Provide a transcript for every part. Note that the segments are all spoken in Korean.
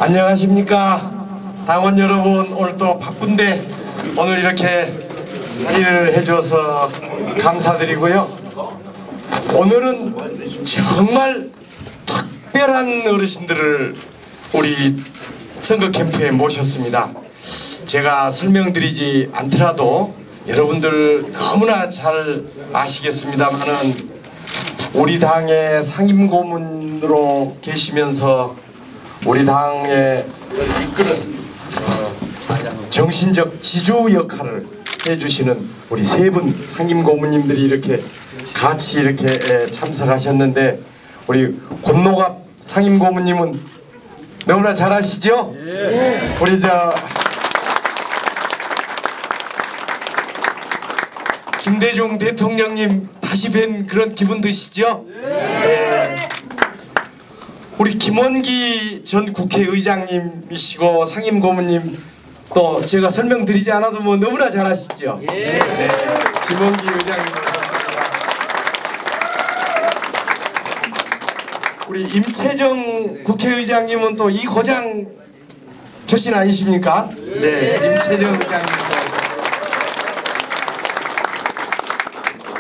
안녕하십니까 당원 여러분. 오늘 또 바쁜데 오늘 이렇게 자리를 해줘서 감사드리고요. 오늘은 정말 특별한 어르신들을 우리 선거 캠프에 모셨습니다. 제가 설명드리지 않더라도 여러분들 너무나 잘 아시겠습니다만은 우리 당의 상임고문으로 계시면서 우리 당의 이끄는 정신적 지주 역할을 해주시는 우리 세 분 상임고문님들이 이렇게 같이 이렇게 참석하셨는데, 우리 권노갑 상임고문님은 너무나 잘 아시죠? 예. 우리 김대중 대통령님 다시 뵌 그런 기분 드시죠? 예. 우리 김원기 전 국회의장님이시고 상임고문님 또 제가 설명드리지 않아도 뭐 너무나 잘 아시죠? 예. 네. 김원기 의장님 오셨습니다. 우리 임채정 국회의장님은 또 이 고장 출신 아니십니까? 네. 임채정 의장님.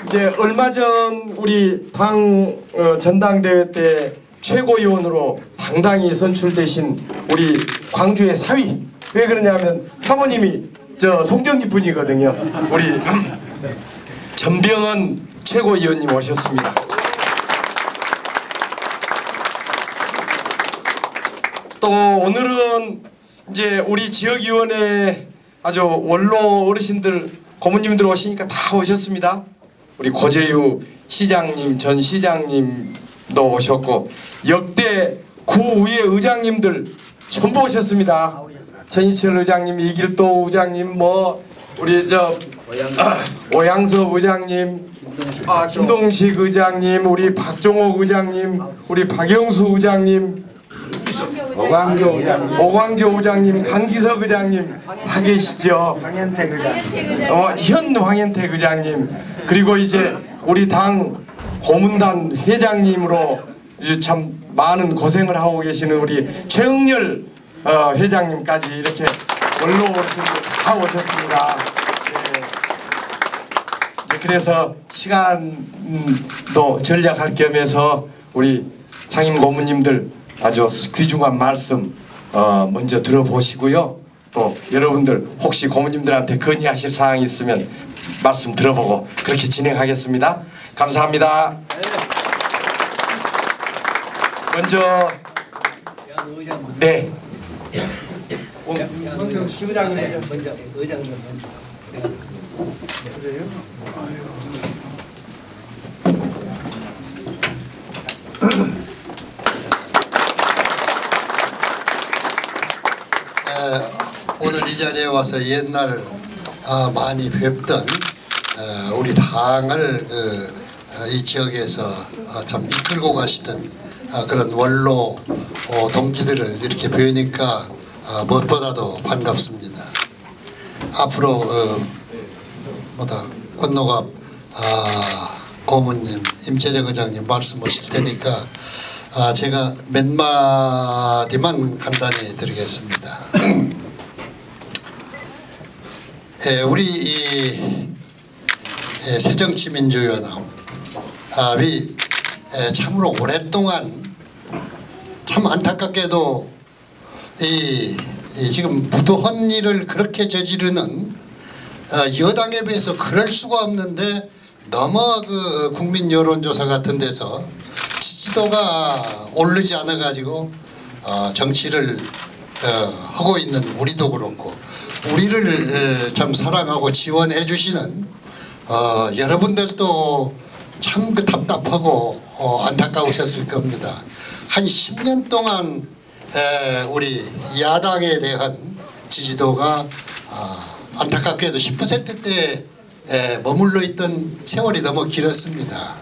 이제 얼마 전 우리 당 전당대회 때 최고위원으로 당당히 선출되신 우리 광주의 사위, 왜 그러냐면 사모님이 송정기 분이거든요. 우리 전병헌 최고위원님 오셨습니다. 또 오늘은 이제 우리 지역위원회 아주 원로 어르신들 고모님들 오시니까 다 오셨습니다. 우리 고재유 시장님, 전 시장님도 오셨고 역대 구의회 의장님들 전부 오셨습니다. 전희철 의장님, 이길도 의장님, 뭐 우리 오양섭 의장님, 김동식 의장님, 우리 박종옥 의장님, 우리 박영수 의장님, 오광교 의장님, 강기석 의장님 다 계시죠. 황현택 의장님, 현 황현택 의장님, 그리고 이제 우리 당 고문단 회장님으로 이제 참 많은 고생을 하고 계시는 우리 최응렬 회장님까지 이렇게 원로 어르신들 다 오셨습니다. 네. 그래서 시간도 전략할 겸해서 우리 상임 고문님들 아주 귀중한 말씀 먼저 들어보시고요. 또 여러분들 혹시 고문님들한테 건의하실 사항이 있으면 말씀 들어보고 그렇게 진행하겠습니다. 감사합니다. 먼저 네. 시부장님 먼저 의장님 먼저. 오늘 이 자리에 와서 옛날 많이 뵙던 우리 당을 이 지역에서 참 이끌고 가시던 그런 원로 동지들을 이렇게 뵈니까 무엇보다도 반갑습니다. 앞으로 권노갑 고문님, 임채정 의장님 말씀하실 테니까 제가 몇 마디만 간단히 드리겠습니다. 우리 이 새정치민주연합이 참으로 오랫동안 참 안타깝게도 지금 무도한 일을 그렇게 저지르는 여당에 비해서 그럴 수가 없는데 너무 그 국민 여론조사 같은 데서 지지도가 오르지 않아 가지고 정치를 하고 있는 우리도 그렇고 우리를 참 사랑하고 지원해 주시는 여러분들도 참 그 답답하고 안타까우셨을 겁니다. 한 10년 동안 우리 야당에 대한 지지도가 안타깝게도 10%대에 머물러 있던 세월이 너무 길었습니다.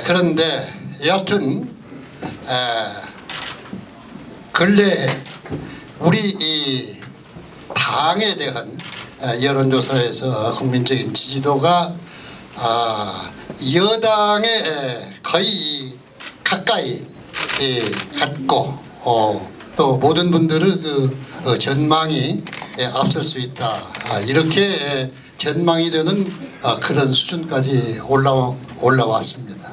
그런데 여하튼 근래 우리 이 당에 대한 여론조사에서 국민적인 지지도가 여당에 거의 가까이 갔고 또 모든 분들의 전망이 앞설 수 있다. 이렇게 전망이 되는 그런 수준까지 올라왔습니다.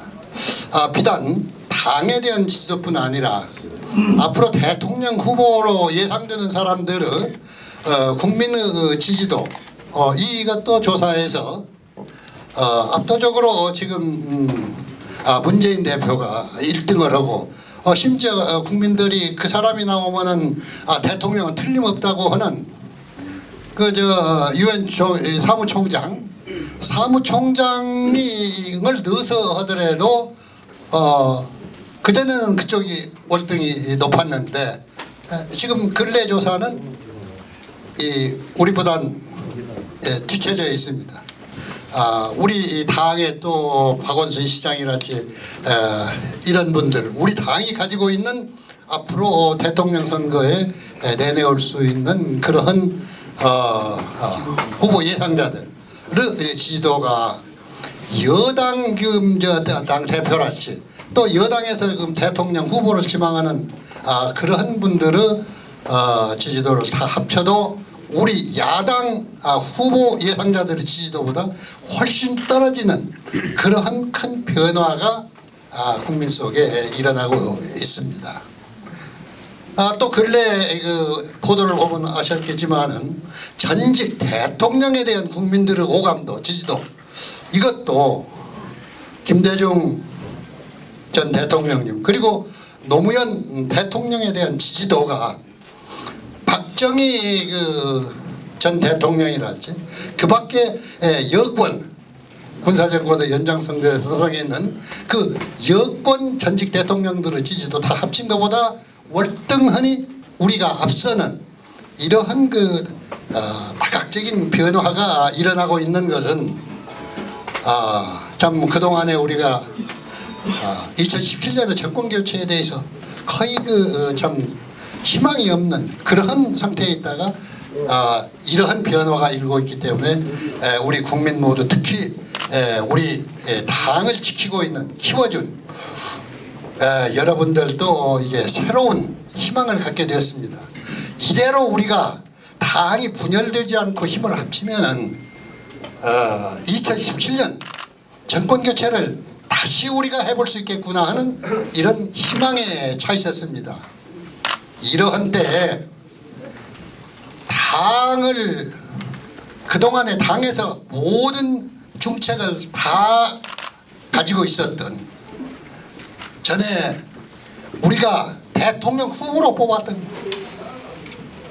비단 당에 대한 지지도뿐 아니라 앞으로 대통령 후보로 예상되는 사람들의 국민의 지지도 이것도 조사해서 압도적으로 지금 문재인 대표가 1등을 하고 심지어 국민들이 그 사람이 나오면은 대통령은 틀림없다고 하는 유엔 사무총장을 넣어서 하더라도 그전에는 그쪽이 월등히 높았는데 지금 근래 조사는 우리보단 뒤처져 있습니다. 우리 당의 또 박원순 시장이랄지 이런 분들 우리 당이 가지고 있는 앞으로 대통령 선거에 내놓을 수 있는 그러한 후보 예상자들의 지지도가 여당 당 대표랄지 또 여당에서 지금 대통령 후보를 지망하는 그러한 분들의 지지도를 다 합쳐도 우리 야당 후보 예상자들의 지지도보다 훨씬 떨어지는 그러한 큰 변화가 국민 속에 일어나고 있습니다. 또 근래 보도를 보면 아셨겠지만은 전직 대통령에 대한 국민들의 호감도 지지도 이것도 김대중 전 대통령님 그리고 노무현 대통령에 대한 지지도가 박정희 전 대통령이랄지 그 밖에 여권 군사정권의 연장선상에 서성에 있는 그 여권 전직 대통령들의 지지도 다 합친 것보다 월등하니 우리가 앞서는 이러한 파격적인 변화가 일어나고 있는 것은 참 그동안에 우리가 2017년의 정권교체에 대해서 거의 참 희망이 없는 그러한 상태에 있다가 이러한 변화가 일고 있기 때문에 우리 국민 모두 특히 우리 당을 지키고 있는 키워준 여러분들도 이게 새로운 희망을 갖게 되었습니다. 이대로 우리가 당이 분열되지 않고 힘을 합치면은 2017년 정권교체를 다시 우리가 해볼 수 있겠구나 하는 이런 희망에 차 있었습니다. 이러한 때에 당을 그동안에 당에서 모든 중책을 다 가지고 있었던 전에 우리가 대통령 후보로 뽑았던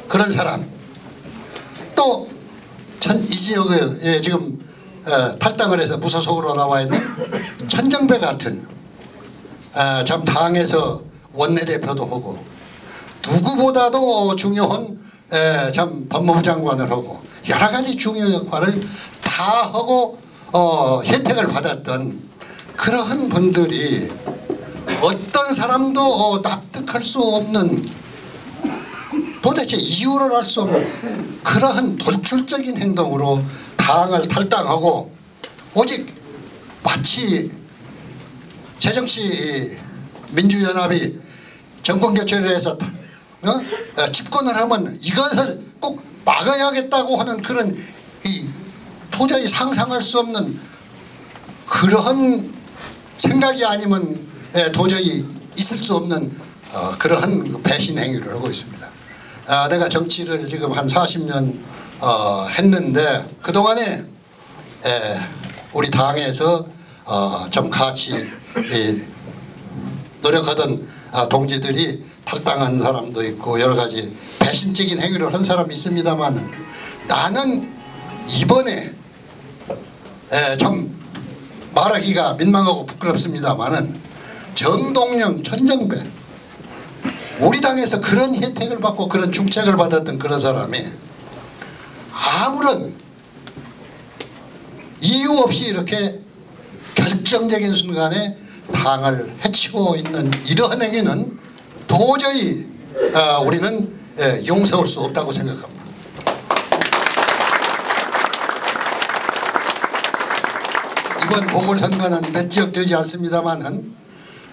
그런 사람 또 이 지역에 지금 탈당을 해서 무소속으로 나와 있는 천정배 같은 참 당에서 원내대표도 하고 누구보다도 중요한 참 법무부 장관을 하고 여러 가지 중요 역할을 다 하고 혜택을 받았던 그러한 분들이 어떤 사람도 납득할 수 없는 도대체 이유를 알 수 없는 그러한 돌출적인 행동으로 당을 탈당하고 오직 마치 새정치민주연합이 정권교체를 해서 집권을 하면 이것을 꼭 막아야겠다고 하는 그런 도저히 상상할 수 없는 그러한 생각이 아니면 도저히 있을 수 없는 그러한 배신 행위를 하고 있습니다. 내가 정치를 지금 한 40년 했는데 그동안에 우리 당에서 좀 같이 노력하던 동지들이 탈당한 사람도 있고 여러 가지 배신적인 행위를 한 사람이 있습니다만 나는 이번에 좀 말하기가 민망하고 부끄럽습니다만은 정동영, 천정배 우리 당에서 그런 혜택을 받고 그런 중책을 받았던 그런 사람이 아무런 이유 없이 이렇게 결정적인 순간에 당을 해치고 있는 이러한 행위는 도저히 우리는 용서할 수 없다고 생각합니다. 이번 보궐선거는 몇 지역 되지 않습니다만은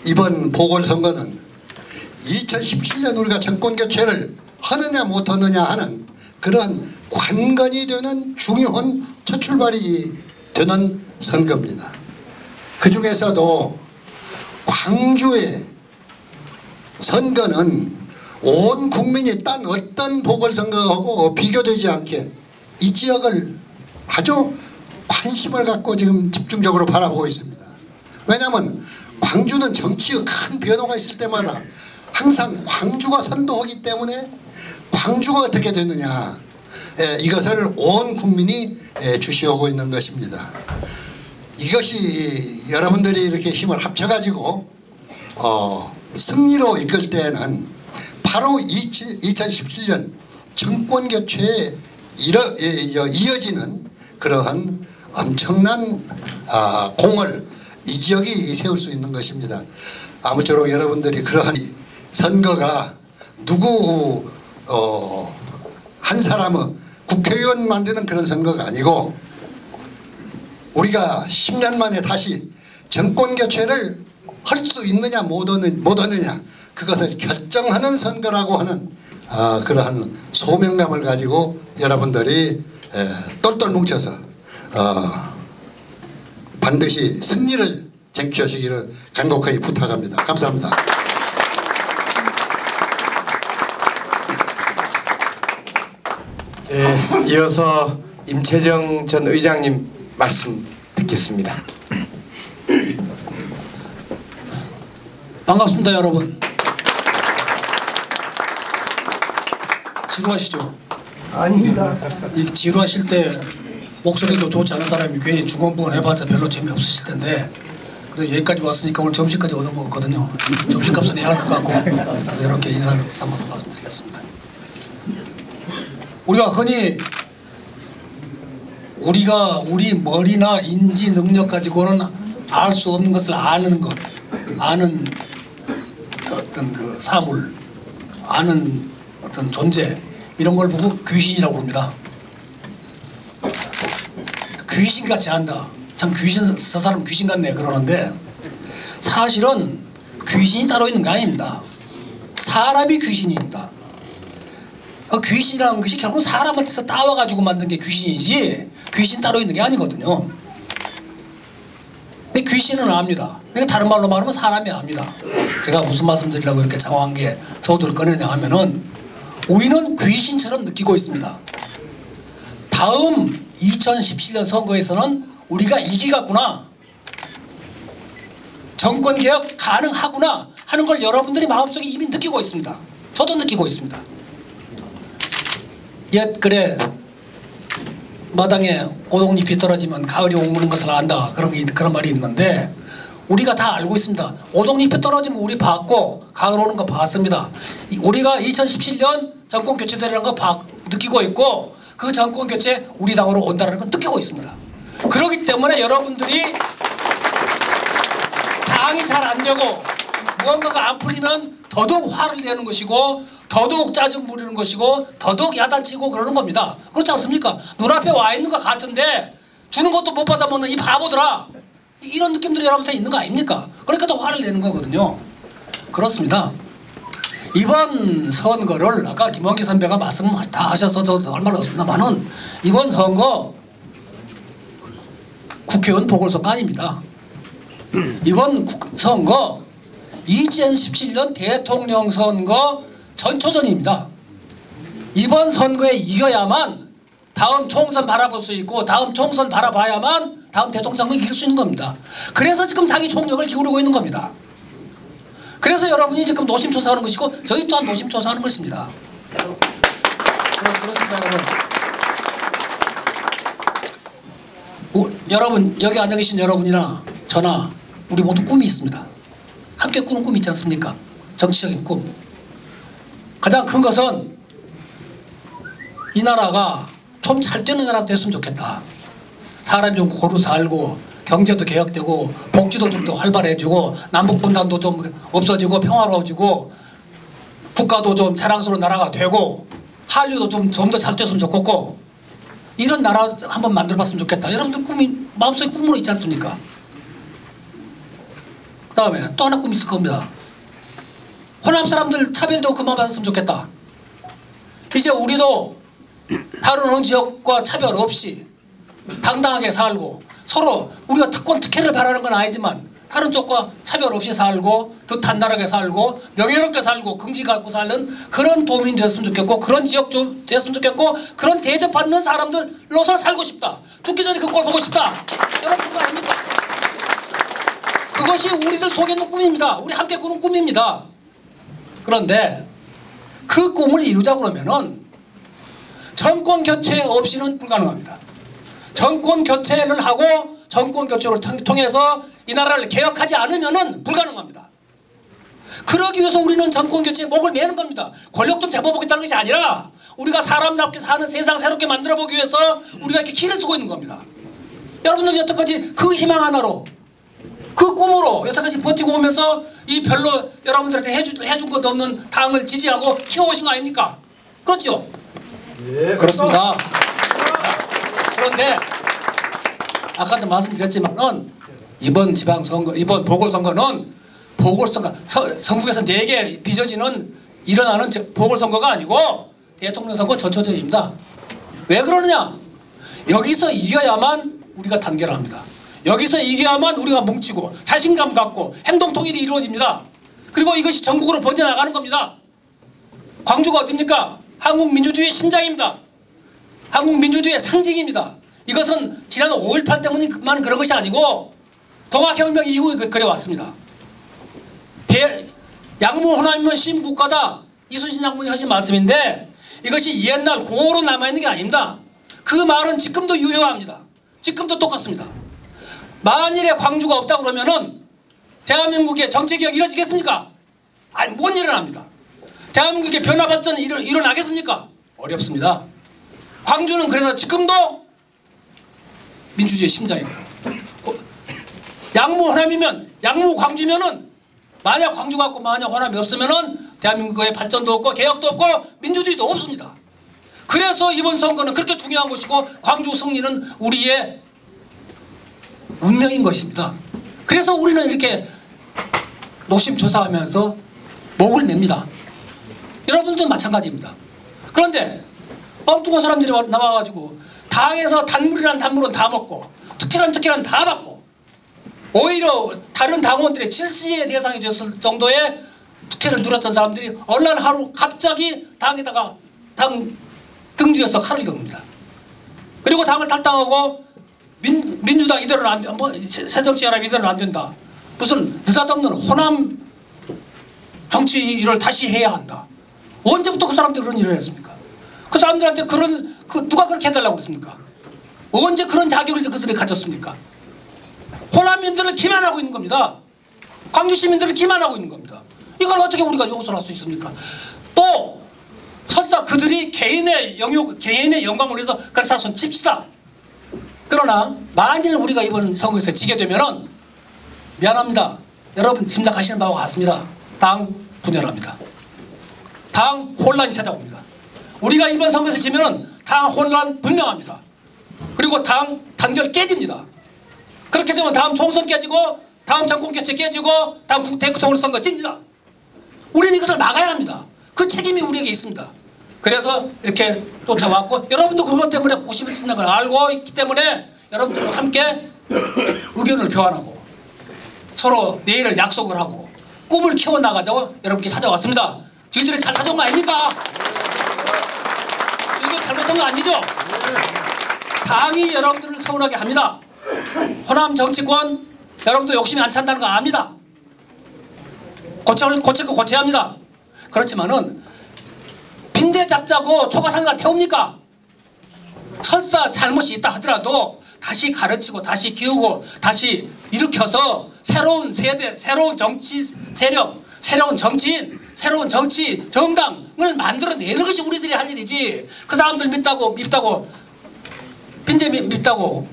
이번 보궐선거는 2017년 우리가 정권 교체를 하느냐 못하느냐 하는 그러한 관건이 되는 중요한 첫 출발이 되는 선거입니다. 그 중에서도 광주의 선거는 온 국민이 딴 어떤 보궐선거하고 비교되지 않게 이 지역을 아주 관심을 갖고 지금 집중적으로 바라보고 있습니다. 왜냐하면 광주는 정치의 큰 변화가 있을 때마다 항상 광주가 선도하기 때문에 광주가 어떻게 되느냐, 이것을 온 국민이 주시하고 있는 것입니다. 이것이 여러분들이 이렇게 힘을 합쳐가지고 승리로 이끌 때에는 바로 2017년 정권 교체에 이어지는 그러한 엄청난 공을 이 지역이 세울 수 있는 것입니다. 아무쪼록 여러분들이 그러한 선거가 누구 한 사람의 국회의원 만드는 그런 선거가 아니고 우리가 10년 만에 다시 정권 교체를 할 수 있느냐 못하느냐 그것을 결정하는 선거라고 하는 그러한 소명감을 가지고 여러분들이 똘똘 뭉쳐서 반드시 승리를 쟁취하시기를 간곡하게 부탁합니다. 감사합니다. 이어서 임채정 전 의장님 말씀 듣겠습니다. 반갑습니다, 여러분. 지루하시죠? 아닙니다. 이 지루하실 때 목소리도 좋지 않은 사람이 괜히 중원부원 해봤자 별로 재미없으실 텐데 그래서 여기까지 왔으니까 오늘 점심까지 얻어먹었거든요. 점심값은 해야 할 것 같고 그래서 이렇게 인사를 삼아서 말씀드리겠습니다. 우리가 흔히 우리 머리나 인지 능력 가지고는 알 수 없는 것을 아는 어떤 그 사물, 아는 어떤 존재 이런 걸 보고 귀신이라고 합니다. 귀신같이 한다. 참 저 사람 귀신 같네 그러는데 사실은 귀신이 따로 있는 게 아닙니다. 사람이 귀신입니다. 귀신이라는 것이 결국 사람한테서 따와가지고 만든 게 귀신이지 귀신 따로 있는 게 아니거든요. 근데 귀신은 압니다. 그러니까 다른 말로 말하면 사람이 압니다. 제가 무슨 말씀 드리려고 이렇게 장황한 게 서두를 꺼내냐 하면은 우리는 귀신처럼 느끼고 있습니다. 다음 2017년 선거에서는 우리가 이기겠구나, 정권개혁 가능하구나 하는 걸 여러분들이 마음속에 이미 느끼고 있습니다. 저도 느끼고 있습니다. 옛 그래 마당에 오동잎이 떨어지면 가을이 오는 것을 안다 그런 말이 있는데 우리가 다 알고 있습니다. 오동잎이 떨어지면 우리 봤고 가을 오는 거 봤습니다. 우리가 2017년 정권 교체되는 거 느끼고 있고 그 정권 교체 우리 당으로 온다는 건 느끼고 있습니다. 그렇기 때문에 여러분들이 당이 잘 안 되고 무언가가 안 풀리면 더더욱 화를 내는 것이고 더더욱 짜증 부리는 것이고 더더욱 야단치고 그러는 겁니다. 그렇지 않습니까? 눈앞에 와 있는 것 같은데 주는 것도 못 받아먹는 이 바보들아, 이런 느낌들이 여러분한테 있는 거 아닙니까? 그러니까 더 화를 내는 거거든요. 그렇습니다. 이번 선거를 아까 김원기 선배가 말씀 다 하셔서 저도 할 말 없습니다만은 이번 선거 국회의원 보궐선거 아닙니다. 이번 선거 2017년 대통령 선거 전초전입니다. 이번 선거에 이겨야만 다음 총선 바라볼 수 있고 다음 총선 바라봐야만 다음 대통령 선거 이길 수 있는 겁니다. 그래서 지금 자기 총력을 기울이고 있는 겁니다. 그래서 여러분이 지금 노심초사하는 것이고 저희 또한 노심초사하는 것입니다. 그렇습니다, 여러분. 여러분 여기 앉아 계신 여러분이나 저나 우리 모두 꿈이 있습니다. 함께 꾸는 꿈이 있지 않습니까? 정치적인 꿈. 가장 큰 것은 이 나라가 좀 잘 되는 나라가 됐으면 좋겠다. 사람이 좀 고루 살고 경제도 개혁되고 복지도 좀 더 활발해지고 남북분단도 좀 없어지고 평화로워지고 국가도 좀 자랑스러운 나라가 되고 한류도 좀 더 잘 됐으면 좋겠고 이런 나라 한번 만들어봤으면 좋겠다. 여러분들 꿈이 마음속에 꿈으로 있지 않습니까? 그 다음에 또 하나 꿈이 있을 겁니다. 호남 사람들 차별도 그만 받았으면 좋겠다. 이제 우리도 다른 어느 지역과 차별 없이 당당하게 살고 서로 우리가 특권 특혜를 바라는 건 아니지만 다른 쪽과 차별 없이 살고 더 단단하게 살고 명예롭게 살고 긍지 갖고 사는 그런 도민이 됐으면 좋겠고 그런 지역 좀 됐으면 좋겠고 그런 대접받는 사람들로서 살고 싶다. 죽기 전에 그 꼴 보고 싶다. 여러분 그거 아닙니까? 그것이 우리들 속에 있는 꿈입니다. 우리 함께 꾸는 꿈입니다. 그런데 그 꿈을 이루자고 그러면은 정권 교체 없이는 불가능합니다. 정권 교체를 하고 정권 교체를 통해서 이 나라를 개혁하지 않으면은 불가능합니다. 그러기 위해서 우리는 정권 교체에 목을 매는 겁니다. 권력 좀 잡아보겠다는 것이 아니라 우리가 사람답게 사는 세상 새롭게 만들어보기 위해서 우리가 이렇게 길을 쓰고 있는 겁니다. 여러분들 여태까지 그 희망 하나로 그 꿈으로 여태까지 버티고 오면서 이 별로 여러분들한테 해준 것도 없는 당을 지지하고 키워오신 거 아닙니까? 그렇죠? 예, 그렇습니다. 그런데 아까도 말씀드렸지만은 이번 지방선거, 이번 보궐선거는 전국에서 4개 빚어지는 일어나는 보궐선거가 아니고 대통령 선거 전초전입니다. 왜 그러느냐? 여기서 이겨야만 우리가 단결합니다. 여기서 이겨야만 우리가 뭉치고 자신감 갖고 행동 통일이 이루어집니다. 그리고 이것이 전국으로 번져나가는 겁니다. 광주가 어딥니까? 한국 민주주의의 심장입니다. 한국 민주주의의 상징입니다. 이것은 지난 5.18 때문만 그런 것이 아니고 동학혁명 이후에 그래왔습니다. 양무 호남이면 시민국가다. 이순신 장군이 하신 말씀인데 이것이 옛날 고로 남아있는 게 아닙니다. 그 말은 지금도 유효합니다. 지금도 똑같습니다. 만일에 광주가 없다 그러면은 대한민국의 정치개혁이 이루어지겠습니까? 아니 못 일어납니다. 대한민국의 변화 발전이 일어나겠습니까? 어렵습니다. 광주는 그래서 지금도 민주주의의 심장이고 양무 호남이면 양무 광주면은 만약 광주가 없고 만약 호남이 없으면은 대한민국의 발전도 없고 개혁도 없고 민주주의도 없습니다. 그래서 이번 선거는 그렇게 중요한 것이고 광주 승리는 우리의 운명인 것입니다. 그래서 우리는 이렇게 노심초사하면서 목을 냅니다. 여러분도 마찬가지입니다. 그런데 엉뚱한 사람들이 나와가지고 당에서 단물이란 단물은 다 먹고 특혜란 다 받고 오히려 다른 당원들의 질시의 대상이 됐을 정도의 특혜를 누렸던 사람들이 어느 날 하루 갑자기 당에다가 당 등 뒤에서 칼을 겪습니다. 그리고 당을 탈당하고 민주당 이대로는 안 돼. 뭐 새정치연합 이대로는 안 된다. 무슨 느닷없는 호남 정치를 다시 해야 한다. 언제부터 그 사람들이 그런 일을 했습니까? 그 사람들한테 누가 그렇게 해달라고 그랬습니까? 언제 그런 자격을 그들이 가졌습니까? 호남민들을 기만하고 있는 겁니다. 광주 시민들을 기만하고 있는 겁니다. 이걸 어떻게 우리가 용서할 수 있습니까? 또 설사 그들이 개인의 영광을 위해서 그렇다 손 칩시다. 그러나 만일 우리가 이번 선거에서 지게 되면은 미안합니다. 여러분 짐작하시는 바와 같습니다. 당 분열합니다. 당 혼란이 찾아옵니다. 우리가 이번 선거에서 지면은 당 혼란 분명합니다. 그리고 당 단결 깨집니다. 그렇게 되면 다음 총선 깨지고 다음 정권 교체 깨지고 다음 대통령 선거 찝니다. 우리는 이것을 막아야 합니다. 그 책임이 우리에게 있습니다. 그래서 이렇게 쫓아왔고 여러분도 그것 때문에 고심을 쓴다는 걸 알고 있기 때문에 여러분들과 함께 의견을 교환하고 서로 내일을 약속을 하고 꿈을 키워나가자고 여러분께 찾아왔습니다. 저희들이 잘 찾아온 거 아닙니까? 저희들 잘못한 거 아니죠? 당이 여러분들을 서운하게 합니다. 호남 정치권 여러분도 욕심이 안 찬다는 거 압니다. 고칠 거 고쳐야 합니다. 그렇지만은 빈대 잡자고 초가상관 태웁니까? 설사 잘못이 있다 하더라도 다시 가르치고 다시 키우고 다시 일으켜서 새로운 세대, 새로운 정치 세력, 새로운 정치인, 새로운 정치 정당을 만들어내는 것이 우리들이 할 일이지. 그 사람들 밉다고 빈대 밉다고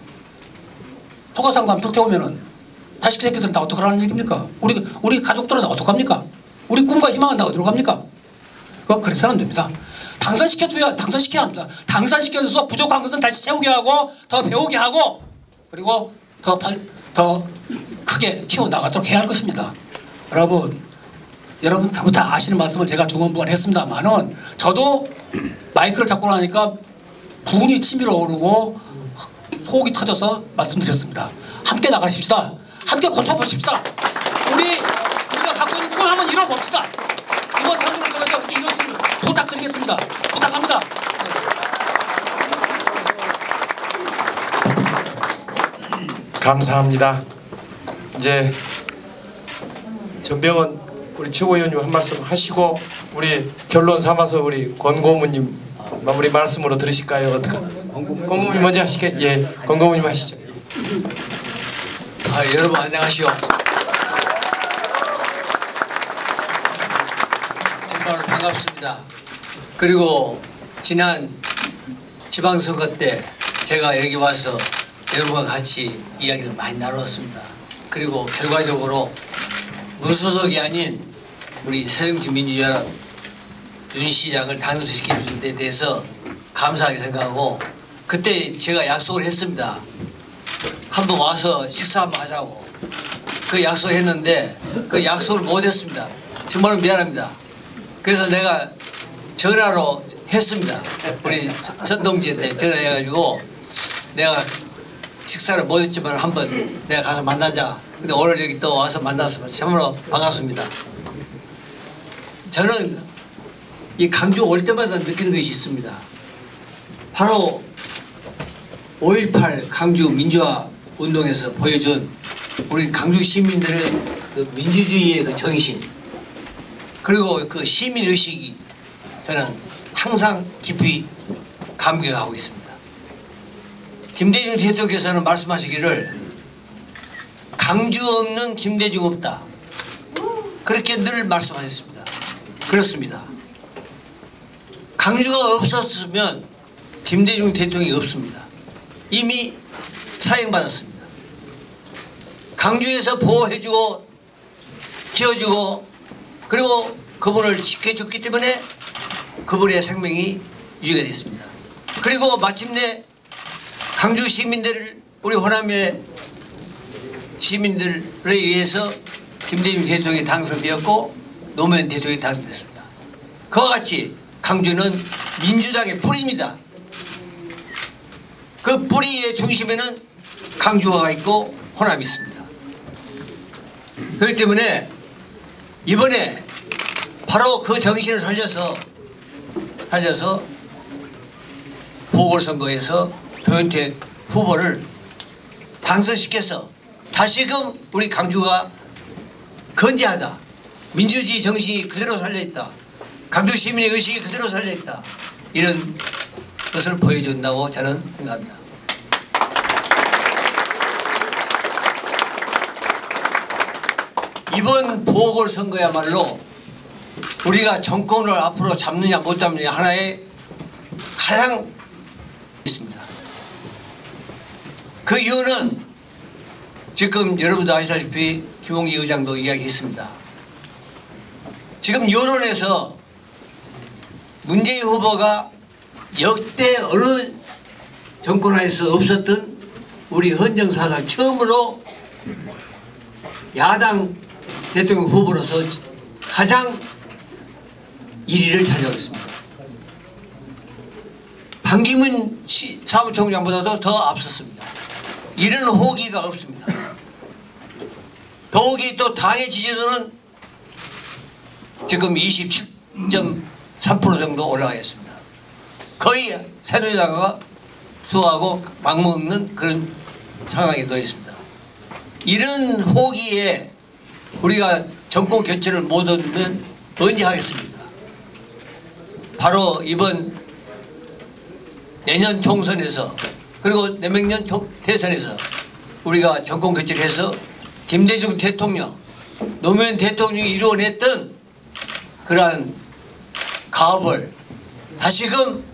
초가상관 불태우면은 자식 새끼들은 다 어떡하라는 얘기입니까? 우리 가족들은 어떡합니까? 우리 꿈과 희망은 다 어디로 갑니까? 그래서는 안 됩니다. 당선시켜야 합니다. 당선시켜줘서 부족한 것은 다시 채우게 하고 더 배우게 하고 그리고 더 크게 키워나가도록 해야 할 것입니다. 여러분 여러분 다 아시는 말씀을 제가 중원부관 했습니다만은 저도 마이크를 잡고 나니까 분이 치밀어 오르고 속이 터져서 말씀드렸습니다. 함께 나가십시다. 함께 고쳐보십시다. 우리가 갖고 있는 꿈을 한번 이뤄봅시다. 이번 선거를 통해서 함께 이루어지기를 부탁드리겠습니다. 부탁합니다. 감사합니다. 이제 전병헌 우리 최고위원님 한 말씀 하시고 우리 결론 삼아서 우리 권 고문님 마무리 말씀으로 들으실까요? 어떡하? 권 고문님 먼저 하시게. 예, 권 고문님 하시죠. 여러분 안녕하시오. 정말 반갑습니다. 그리고 지난 지방선거 때 제가 여기 와서 여러분과 같이 이야기를 많이 나눴습니다. 그리고 결과적으로 무소속이 아닌 우리 새정치민주연합 윤 시장을 당선시키는 데 대해서 감사하게 생각하고 그때 제가 약속을 했습니다. 한번 와서 식사 한번 하자고. 그 약속했는데 그 약속을 못했습니다. 정말 미안합니다. 그래서 내가 전화로 했습니다. 우리 전동지한테 전화해가지고 내가 식사를 못했지만 한번 내가 가서 만나자. 근데 오늘 여기 또 와서 만났습니다. 참으로 반갑습니다. 저는 이 강주 올 때마다 느끼는 것이 있습니다. 바로 5.18 강주 민주화 운동에서 보여준 우리 강주 시민들의 그 민주주의의 그 정신 그리고 그 시민의식이 저는 항상 깊이 감격하고 있습니다. 김대중 대통령께서는 말씀하시기를 강주 없는 김대중 없다. 그렇게 늘 말씀하셨습니다. 그렇습니다. 강주가 없었으면 김대중 대통령이 없습니다. 이미 사형받았습니다. 강주에서 보호해주고 키워주고 그리고 그분을 지켜줬기 때문에 그분의 생명이 유지가 됐습니다. 그리고 마침내 강주 시민들을 우리 호남의 시민들에 의해서 김대중 대통령이 당선되었고 노무현 대통령이 당선됐습니다. 그와 같이 강주는 민주당의 뿌리입니다. 그 뿌리의 중심에는 강주가 있고 호남이 있습니다. 그렇기 때문에 이번에 바로 그 정신을 살려서 보궐선거에서 조현택 후보를 당선시켜서 다시금 우리 강주가 건재하다. 민주주의 정신이 그대로 살려있다. 강주 시민의 의식이 그대로 살려있다. 이런 것을 보여준다고 저는 생각합니다. 이번 보궐선거야말로 우리가 정권을 앞으로 잡느냐 못 잡느냐 하나의 가장 있습니다. 그 이유는 지금 여러분도 아시다시피 김홍기 의장도 이야기했습니다. 지금 여론에서 문재인 후보가 역대 어느 정권하에서 없었던 우리 헌정사상 처음으로 야당 대통령 후보로서 가장 1위를 차지하고 있습니다. 반기문 사무총장보다도 더 앞섰습니다. 이런 호기가 없습니다. 더욱이 또 당의 지지도는 지금 27.3% 정도 올라가 있습니다. 거의 새누리당과 수하고 맞먹는 그런 상황에 놓여 있습니다. 이런 호기에 우리가 정권 교체를 못 하면 언제 하겠습니까? 바로 이번 내년 총선에서 그리고 내명년 대선에서 우리가 정권 교체를 해서 김대중 대통령, 노무현 대통령이 이루어냈던 그러한 가업을 다시금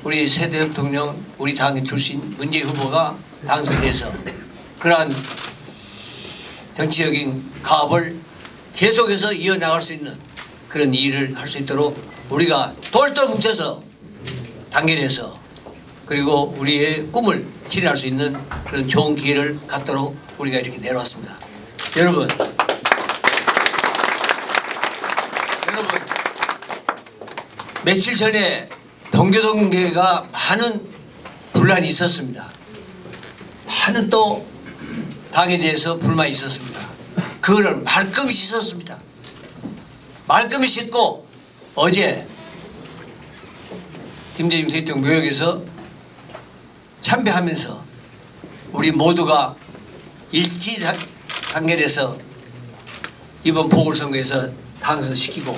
우리 새 대통령, 우리 당 출신 문재인 후보가 당선돼서 그러한 정치적인 가업을 계속해서 이어나갈 수 있는 그런 일을 할 수 있도록 우리가 똘똘 뭉쳐서 단결해서 그리고 우리의 꿈을 실현할 수 있는 그런 좋은 기회를 갖도록 우리가 이렇게 내놓았습니다. 여러분 며칠 전에 동교동계가 많은 분란이 있었습니다. 많은 또 당에 대해서 불만이 있었습니다. 그거를 말끔히 씻었습니다. 말끔히 씻고 어제 김대중 대통령 묘역에서 참배하면서 우리 모두가 일치 단결해서 이번 보궐선거에서 당선시키고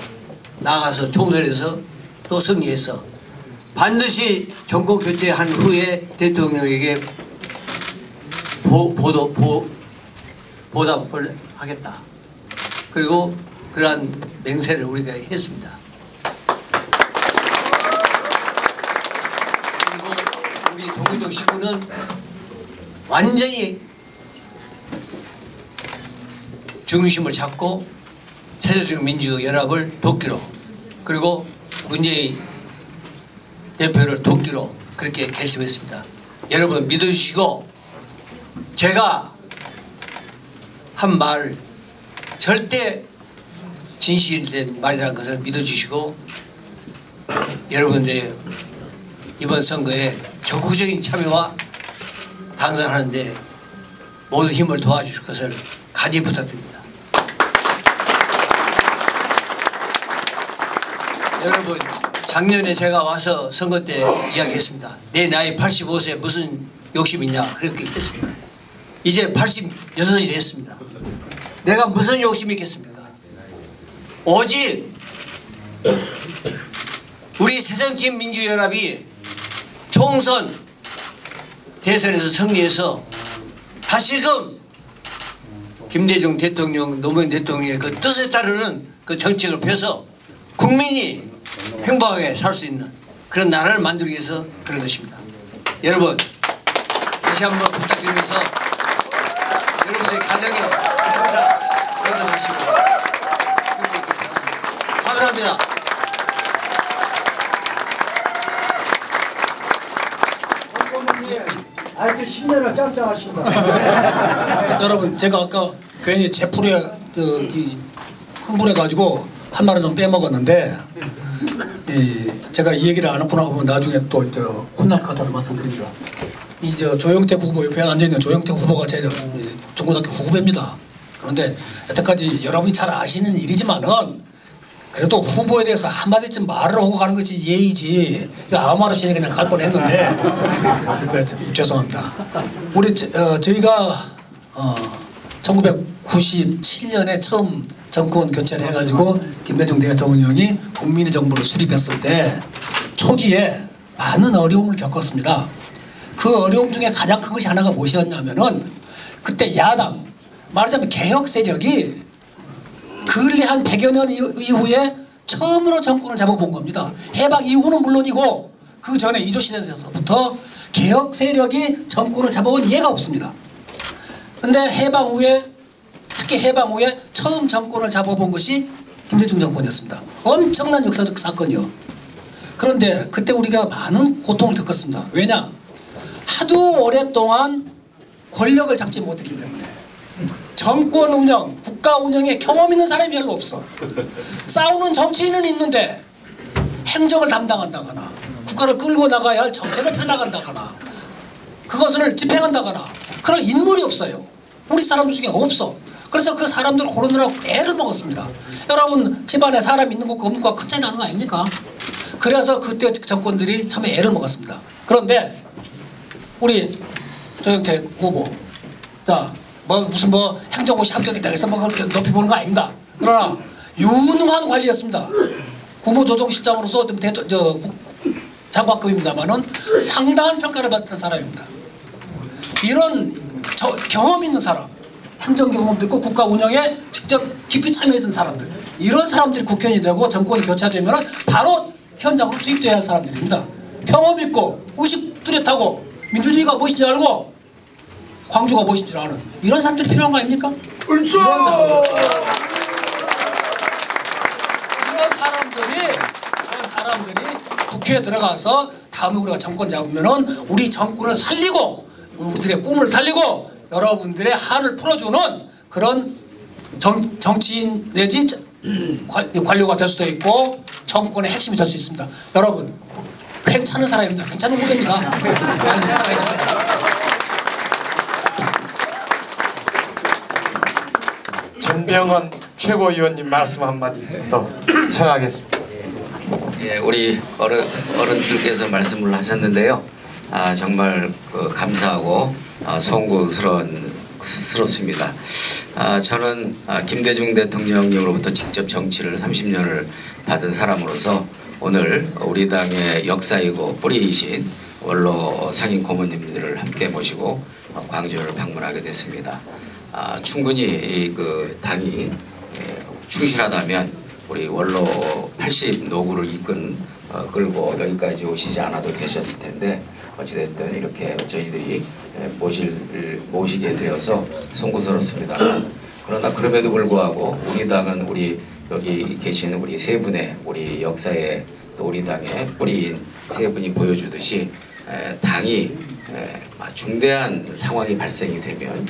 나가서 총선에서 또 승리해서 반드시 정권 교체한 후에 대통령에게 보답을 하겠다. 그리고 그러한 맹세를 우리가 했습니다. 그리고 우리 동교동 식구는 완전히 중심을 잡고 세계적 민주연합을 돕기로, 그리고 문재인 대표를 돕기로 그렇게 결심했습니다. 여러분 믿어주시고, 제가 한 말 절대 진실된 말이라는 것을 믿어주시고, 여러분들의 이번 선거에 적극적인 참여와 당선하는데 모든 힘을 도와주실 것을 간절히 부탁드립니다. 여러분, 작년에 제가 와서 선거 때 이야기했습니다. 내 나이 85세 무슨 욕심이 있냐 그렇게 했습니다. 이제 86이 됐습니다. 내가 무슨 욕심이 있겠습니까? 오직 우리 새정치민주연합이 총선 대선에서 승리해서 다시금 김대중 대통령, 노무현 대통령의 그 뜻에 따르는 그 정책을 펴서 국민이 행복하게 살 수 있는 그런 나라를 만들기 위해서 그런 것입니다. 여러분, 다시 한번 부탁드리면서 여러분들의 가정에 항상 건강하시고 감사합니다. 아이고 10년을 짝짝하십니다. 여러분, 제가 아까 괜히 제풀에 흥분해가지고 한 말을 좀 빼먹었는데, 제가 이 얘기를 안 하고 보면 나중에 또 혼날 것 같아서 말씀드립니다. 조영택 후보 옆에 앉아있는 조영택 후보가 제 중고등학교 후배입니다. 그런데 여태까지 여러분이 잘 아시는 일이지만은 그래도 후보에 대해서 한마디쯤 말을 하고 가는 것이 예의지, 아무 말 없이 그냥 갈 뻔했는데 죄송합니다. 우리 저희가 1997년에 처음 정권 교체를 해가지고 김대중 대통령이 국민의 정부를 수립했을 때 초기에 많은 어려움을 겪었습니다. 그 어려움 중에 가장 큰 것이 하나가 무엇이었냐면은 그때 야당, 말하자면 개혁 세력이 근래 한 100여 년 이후에 처음으로 정권을 잡아본 겁니다. 해방 이후는 물론이고 그 전에 이조시대에서부터 개혁 세력이 정권을 잡아본 예가 없습니다. 그런데 해방 후에, 특히 해방 후에 처음 정권을 잡아본 것이 김대중 정권이었습니다. 엄청난 역사적 사건이요. 그런데 그때 우리가 많은 고통을 겪었습니다. 왜냐? 하도 오랫동안 권력을 잡지 못했기 때문에. 정권 운영, 국가 운영에 경험 있는 사람이 별로 없어. 싸우는 정치인은 있는데 행정을 담당한다거나 국가를 끌고 나가야 할 정책을 펴나간다거나 그것을 집행한다거나 그런 인물이 없어요. 우리 사람들 중에 없어. 그래서 그 사람들 고르느라고 애를 먹었습니다. 여러분 집안에 사람 있는 것과 없는 것과 큰 차이 나는 거 아닙니까? 그래서 그때 정권들이 참 애를 먹었습니다. 그런데 우리 조영택 후보, 자 무슨 행정고시 합격했다 해서 그렇게 높이 보는 거 아닙니다. 그러나 유능한 관리였습니다. 국무조정실장으로서 장관급입니다만은 상당한 평가를 받던 사람입니다. 이런 경험 있는 사람, 행정 경험도 있고 국가 운영에 직접 깊이 참여했던 사람들, 이런 사람들이 국회의원이 되고 정권이 교체되면 바로 현장으로 투입돼야 할 사람들입니다. 경험 있고 의식 뚜렷하고 민주주의가 무엇인지 알고 광주가 무엇인지 아는 이런 사람들이 필요한 거 아닙니까? 이런 사람들이 국회에 들어가서 다음에 우리가 정권 잡으면은 우리 정권을 살리고 우리들의 꿈을 살리고 여러분들의 한을 풀어주는 그런 정치인 내지 관료가 될 수도 있고 정권의 핵심이 될 수 있습니다. 여러분 괜찮은 사람입니다. 괜찮은 후배입니다. 많이 사랑해주세요. 전병헌 최고위원님 말씀 한마디 더 청하겠습니다. 예, 우리 어른들께서 말씀을 하셨는데요. 정말 감사하고 송구스럽습니다. 저는 김대중 대통령님으로부터 직접 정치를 30년을 받은 사람으로서 오늘 우리 당의 역사이고 뿌리이신 원로 상임 고모님들을 함께 모시고 광주를 방문하게 됐습니다. 충분히 그 당이 충실하다면 우리 원로 80 노구를 끌고 여기까지 오시지 않아도 되셨을 텐데 어찌됐든 이렇게 저희들이 모시게 되어서 송구스럽습니다. 그러나 그럼에도 불구하고 우리 당은 여기 계신 우리 세 분의 우리 역사에 또 우리 당의 뿌리인 세 분이 보여주듯이 당이 중대한 상황이 발생이 되면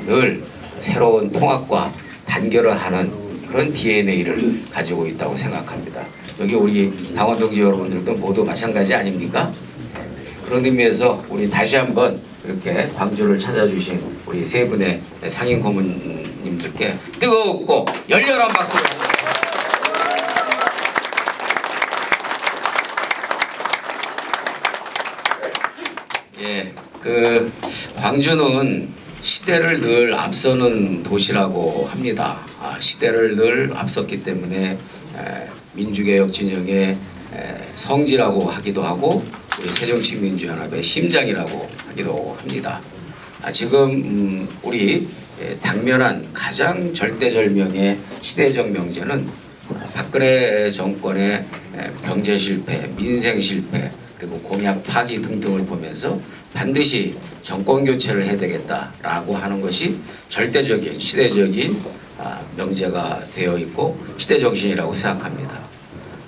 늘 새로운 통합과 단결을 하는 그런 DNA를 가지고 있다고 생각합니다. 여기 우리 당원 동지 여러분들도 모두 마찬가지 아닙니까? 그런 의미에서 우리 다시 한번 이렇게 광주를 찾아주신 우리 세 분의 상임 고문님들께 뜨겁고 열렬한 박수를 예, 광주는 시대를 늘 앞서는 도시라고 합니다. 시대를 늘 앞섰기 때문에 민주개혁 진영의 성지라고 하기도 하고 우리 새정치민주연합의 심장이라고 하기도 합니다. 지금 우리 당면한 가장 절대절명의 시대적 명제는 박근혜 정권의 경제 실패, 민생 실패, 그리고 공약 파기 등등을 보면서 반드시 정권 교체를 해야 되겠다라고 하는 것이 절대적인 시대적인 명제가 되어 있고 시대 정신이라고 생각합니다.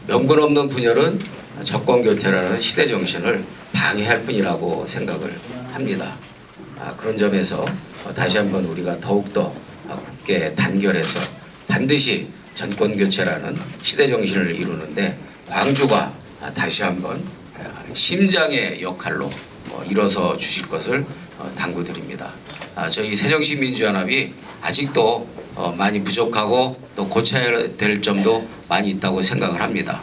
명분 없는 분열은 정권 교체라는 시대 정신을 방해할 뿐이라고 생각을 합니다. 그런 점에서 다시 한번 우리가 더욱더 굳게 단결해서 반드시 정권 교체라는 시대 정신을 이루는데 광주가 다시 한번 심장의 역할로 일어서 주실 것을 당부드립니다. 저희 새정치민주연합이 아직도 많이 부족하고 또 고쳐야 될 점도 많이 있다고 생각을 합니다.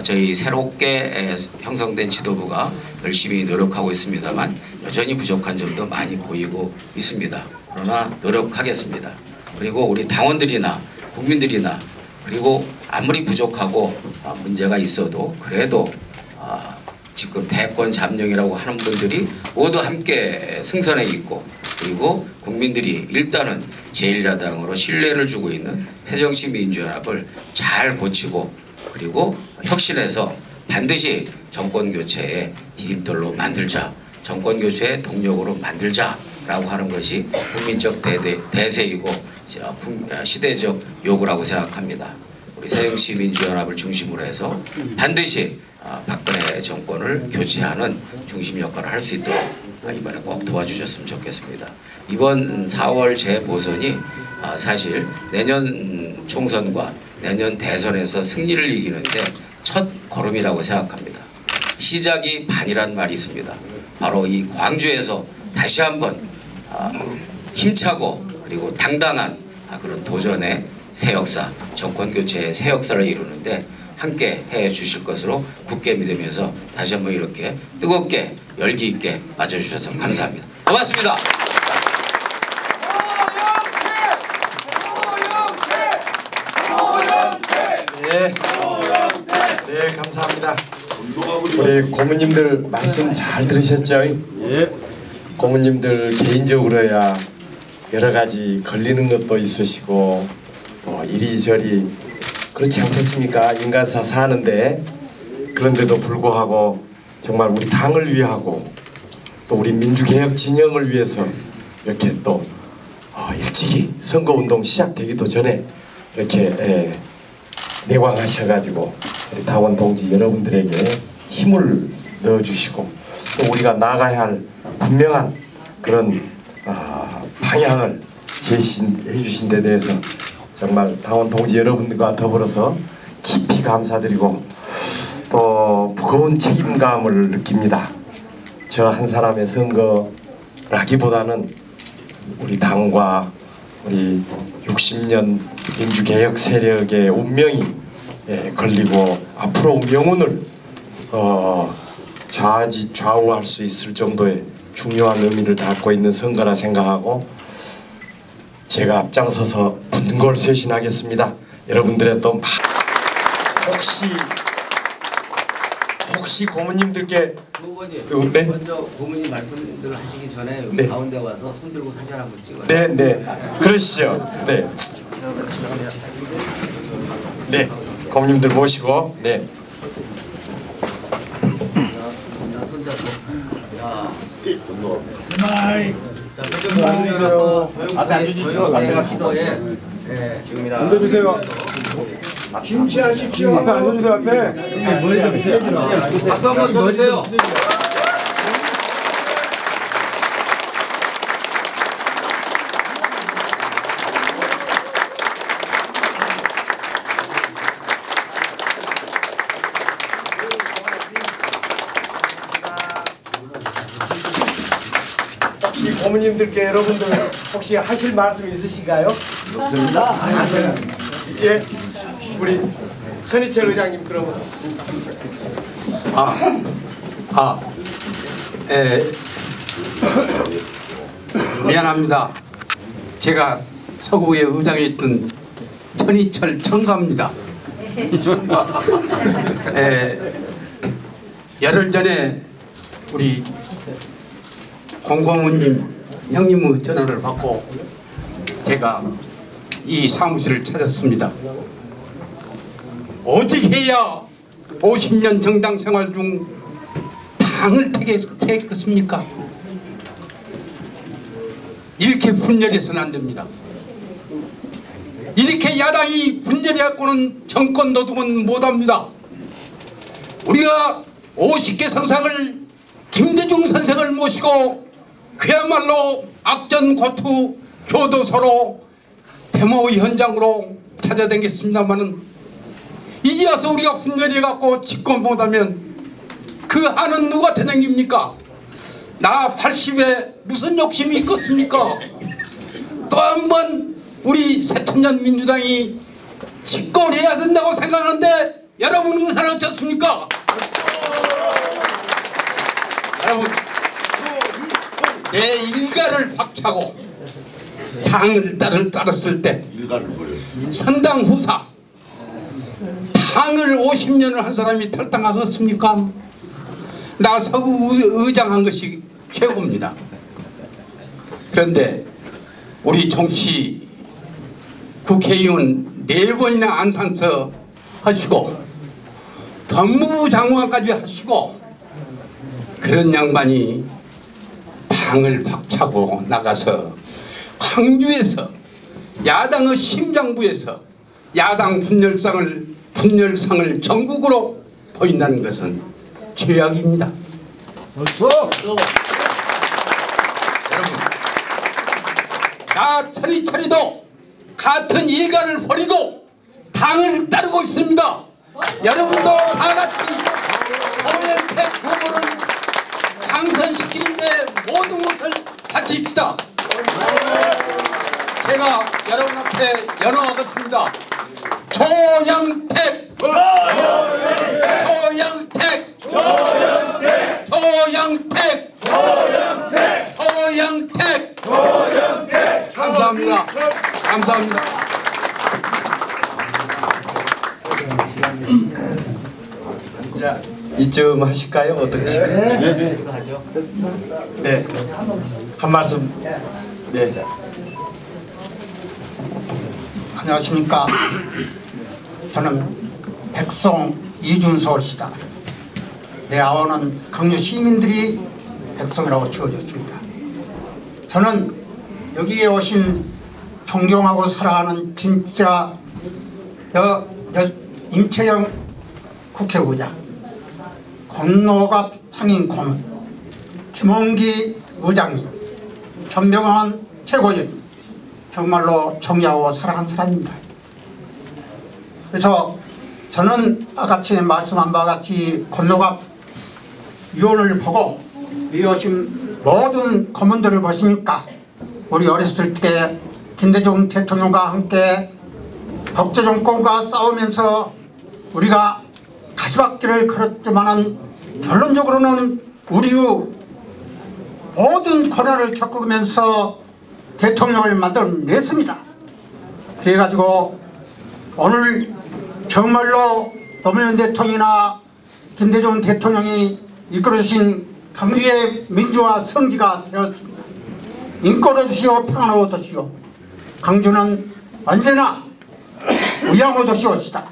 저희 새롭게 형성된 지도부가 열심히 노력하고 있습니다만 여전히 부족한 점도 많이 보이고 있습니다. 그러나 노력하겠습니다. 그리고 우리 당원들이나 국민들이나 그리고 아무리 부족하고 문제가 있어도 그래도 지금 대권 잠룡이라고 하는 분들이 모두 함께 승선해 있고 그리고 국민들이 일단은 제1야당으로 신뢰를 주고 있는 새정치민주연합을 잘 고치고 그리고 혁신해서 반드시 정권교체의 디딤돌로 만들자, 정권교체의 동력으로 만들자라고 하는 것이 국민적 대세이고 시대적 요구라고 생각합니다. 우리 새정치민주연합을 중심으로 해서 반드시 박근혜 정권을 교체하는 중심 역할을 할 수 있도록 이번에 꼭 도와주셨으면 좋겠습니다. 이번 4월 재보선이 사실 내년 총선과 내년 대선에서 승리를 이기는데 첫 걸음이라고 생각합니다. 시작이 반이란 말이 있습니다. 바로 이 광주에서 다시 한번 힘차고 그리고 당당한 그런 도전의 새 역사, 정권교체의 새 역사를 이루는데 함께 해 주실 것으로 굳게 믿으면서 다시 한번 이렇게 뜨겁게 열기 있게 맞아주셔서 감사합니다. 고맙습니다. 네, 감사합니다. 우리 고모님들 말씀 잘 들으셨죠? 예. 고모님들 개인적으로야 여러 가지 걸리는 것도 있으시고 또 이리저리 그렇지 않겠습니까? 인간사 사는데 그런데도 불구하고 정말 우리 당을 위하고 또 우리 민주개혁 진영을 위해서 이렇게 또 일찍이 선거운동 시작되기도 전에 이렇게 내광하셔가지고 우리 당원 동지 여러분들에게 힘을 넣어주시고 또 우리가 나가야 할 분명한 그런 방향을 제시해 주신 데 대해서 정말 당원 동지 여러분들과 더불어서 깊이 감사드리고 또 무거운 책임감을 느낍니다. 저 한 사람의 선거라기보다는 우리 당과 우리 60년 민주개혁 세력의 운명이 걸리고 앞으로 명운을 좌우할 수 있을 정도의 중요한 의미를 담고 있는 선거라 생각하고 제가 앞장서서 분골쇄신하겠습니다. 여러분들의 또 혹시 고모님들께 후보님, 네? 먼저 고모님 말씀들을 하시기 전에 여기 네. 가운데 와서 손 들고 사진 한번 찍어요. 네, 그러시죠. 네, 고모님들 모시고 네. 손잡고. 자, 먼저 앞에 앉으시죠. 앞에 가시죠. 지금이다. 앉아주세요. 김치하십시오. 앞에 앉아주세요. 앞에. 박수 한번 쳐주세요. 혹시 고모님들께 여러분들 혹시 하실 말씀 있으신가요? 없습니다. 예, 우리 천희철 의장님 그러면. 미안합니다. 제가 서구의 의장에 있던 천희철 청가입니다. 열흘 전에 우리 공공원님 형님의 전화를 받고 제가 이 사무실을 찾았습니다. 어찌 해야 50년 정당 생활 중 당을 택했습니까? 이렇게 분열해서는 안 됩니다. 이렇게 야당이 분열해갖고는 정권 도둑은 못합니다. 우리가 50개 상상을 김대중 선생을 모시고 그야말로 악전고투 교도소로 데모 현장으로 찾아다녔습니다마는 이제 와서 우리가 분열해갖고 집권 못하면 그 한은 누구한테 남깁니까? 나 80에 무슨 욕심이 있겠습니까? 또 한 번 우리 새천년 민주당이 집권해야 된다고 생각하는데 여러분 의사는 어떻습니까? 여러분 내 일가를 박차고 당을 따랐을 때 선당 후사 당을 50년을 한 사람이 탈당하겠습니까? 나 서구 의장한 것이 최고입니다. 그런데 우리 종씨 국회의원 4번이나 안산서 하시고 법무부 장관까지 하시고 그런 양반이 당을 박차고 나가서 광주에서 야당의 심장부에서 야당 분열상을 전국으로 보인다는 것은 죄악입니다. 여러분, 나 천희철이도 같은 일가를 버리고 당을 따르고 있습니다. 여러분도 다같이 오연택 후보를 당선시키는데 모든 것을 바칩시다. 제가 여러분 앞에 연호하겠습니다. 조영택! 조영택! 조영택! 조영택! 조영택! 조영택! 감사합니다. 감사합니다. 자, 이쯤 하실까요? 어떠실까요? 네. 한 말씀. 네. 안녕하십니까. 저는 백송 이준서입니다. 내 아버는 강주 시민들이 백성이라고 지어줬습니다. 저는 여기에 오신 존경하고 사랑하는 진짜 임채영 국회의장, 권노갑 상임고문, 김홍기 의장님, 전병환 최고위원, 정말로 존경하고 사랑하는 사람입니다. 그래서 저는 아까치 말씀한 바와 같이 건너갑 위원을 보고 이 오신 모든 검은들을 보시니까 우리 어렸을 때 김대중 대통령과 함께 독재 정권과 싸우면서 우리가 가시밭길을 걸었지만은 결론적으로는 우리의 모든 고난을 겪으면서 대통령을 만들어냈습니다. 그래가지고 오늘 정말로 노무현 대통령이나 김대중 대통령이 이끌어주신 강주의 민주화 성지가 되었습니다. 인권의 도시요 평안의 도시요 강주는 언제나 의향의 도시였다.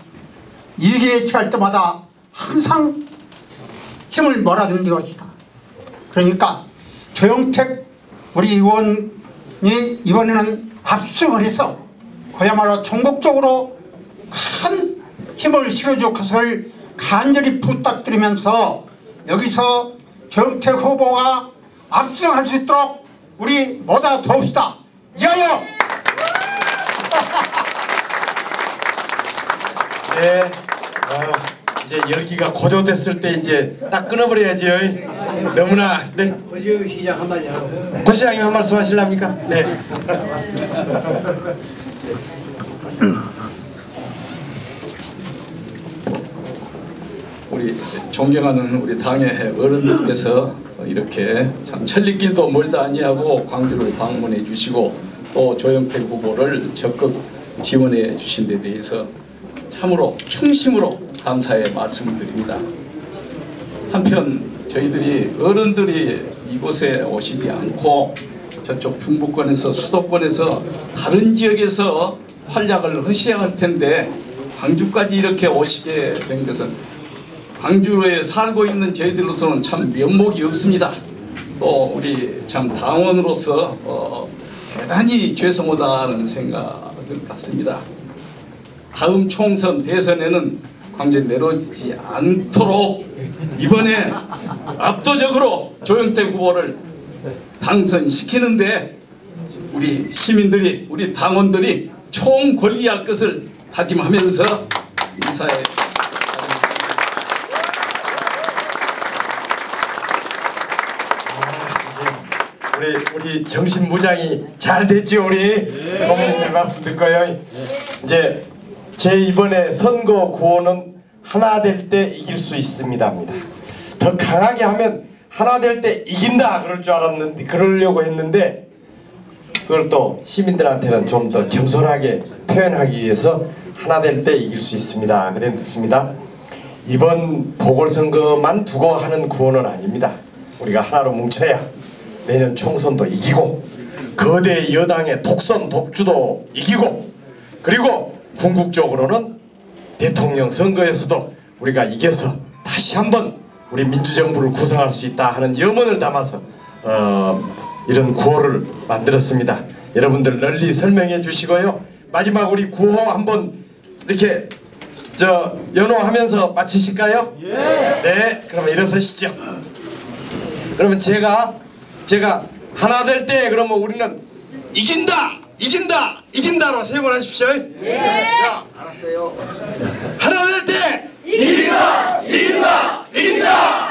위기에 처할 때마다 항상 힘을 몰아준 것이다. 그러니까 조영택 우리 의원이 이번에는 압승을 해서 그야말로 전국적으로 큰 힘을 실어줄 것을 간절히 부탁드리면서 여기서 조영택 후보가 압승할 수 있도록 우리 모두 도웁시다. 이하여! 네, 이제 열기가 고조됐을 때 이제 딱 끊어버려야지. 너무나. 네. 고유 시장 한마디 하고. 고 시장님 한 말씀 하실랍니까? 네. 우리 존경하는 우리 당의 어른들께서 이렇게 참 천리길도 멀다 아니하고 광주를 방문해 주시고 또 조영택 후보를 적극 지원해 주신 데 대해서 참으로 충심으로 감사의 말씀을 드립니다. 한편 저희들이 어른들이 이곳에 오시지 않고 저쪽 중부권에서 수도권에서 다른 지역에서 활약을 하셔야 할 텐데 광주까지 이렇게 오시게 된 것은 광주에 살고 있는 저희들로서는 참 면목이 없습니다. 또 우리 참 당원으로서 대단히 죄송하다는 생각을 갖습니다. 다음 총선 대선에는 광주에 내려오지 않도록 이번에 압도적으로 조영택 후보를 당선시키는데 우리 시민들이 우리 당원들이 총권리할 것을 다짐하면서 인사에 우리 정신무장이 잘 됐죠. 우리 고모님들 말씀 듣고요. 이제 제 이번에 선거 구호는 하나 될 때 이길 수 있습니다입니다. 더 강하게 하면 하나 될 때 이긴다 그럴 줄 알았는데 그러려고 했는데 그걸 또 시민들한테는 좀 더 겸손하게 표현하기 위해서 하나 될 때 이길 수 있습니다 그랬습니다. 이번 보궐선거만 두고 하는 구호는 아닙니다. 우리가 하나로 뭉쳐야 내년 총선도 이기고 거대 여당의 독선 독주도 이기고 그리고 궁극적으로는 대통령 선거에서도 우리가 이겨서 다시 한번 우리 민주정부를 구성할 수 있다 하는 염원을 담아서 이런 구호를 만들었습니다. 여러분들 널리 설명해 주시고요. 마지막 우리 구호 한번 이렇게 연호하면서 마치실까요? 예. 네, 그러면 일어서시죠. 그러면 제가 하나 될 때 그러면 우리는 이긴다 이긴다 이긴다로 세 번 하십시오. 예. 자, 알았어요. 하나 될 때 이긴다 이긴다 이긴다